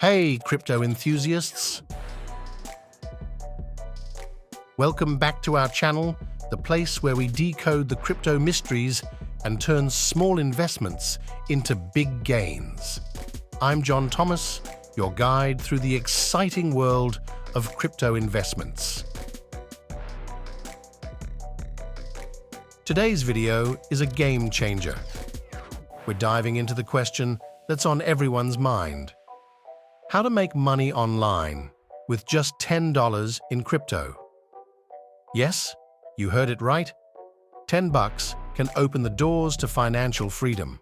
Hey, crypto enthusiasts! Welcome back to our channel, the place where we decode the crypto mysteries and turn small investments into big gains. I'm John Thomas, your guide through the exciting world of crypto investments. Today's video is a game changer. We're diving into the question that's on everyone's mind: how to make money online with just $10 in crypto. Yes, you heard it right. $10 can open the doors to financial freedom.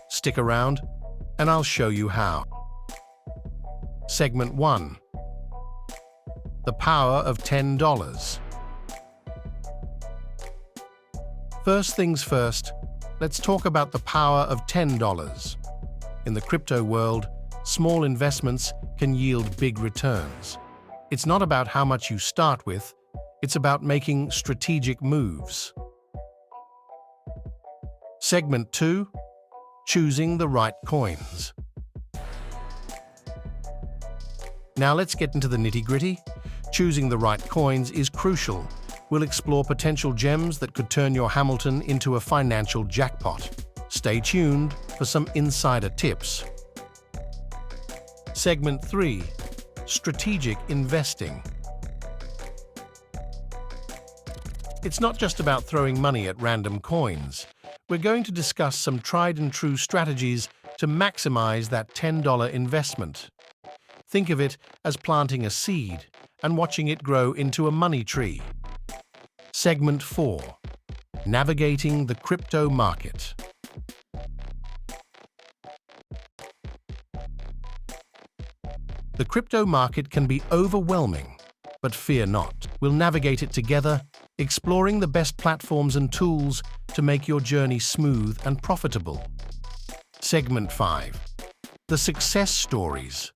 Stick around and I'll show you how. Segment 1. The power of $10. First things first, let's talk about the power of $10. In the crypto world, small investments can yield big returns. It's not about how much you start with, it's about making strategic moves. Segment 2. Choosing the right coins. Now let's get into the nitty-gritty. Choosing the right coins is crucial. We'll explore potential gems that could turn your Hamilton into a financial jackpot. Stay tuned for some insider tips. Segment 3. Strategic investing. It's not just about throwing money at random coins. We're going to discuss some tried and true strategies to maximize that $10 investment. Think of it as planting a seed and watching it grow into a money tree. Segment 4. Navigating the crypto market. The crypto market can be overwhelming, but fear not. We'll navigate it together, exploring the best platforms and tools to make your journey smooth and profitable. Segment 5. The success stories.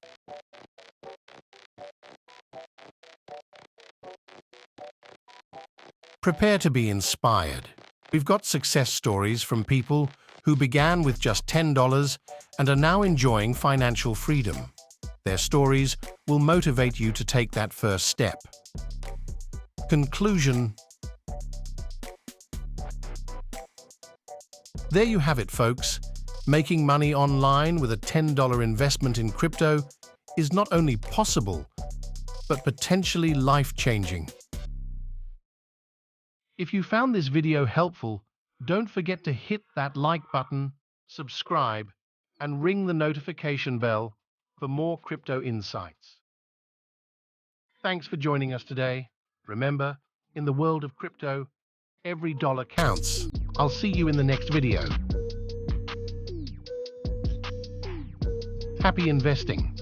Prepare to be inspired. We've got success stories from people who began with just $10 and are now enjoying financial freedom. Their stories will motivate you to take that first step. Conclusion. There you have it, folks. Making money online with a $10 investment in crypto is not only possible, but potentially life-changing. If you found this video helpful, don't forget to hit that like button, subscribe, and ring the notification bell for more crypto insights. Thanks for joining us today. Remember, in the world of crypto, every dollar counts. I'll see you in the next video. Happy investing.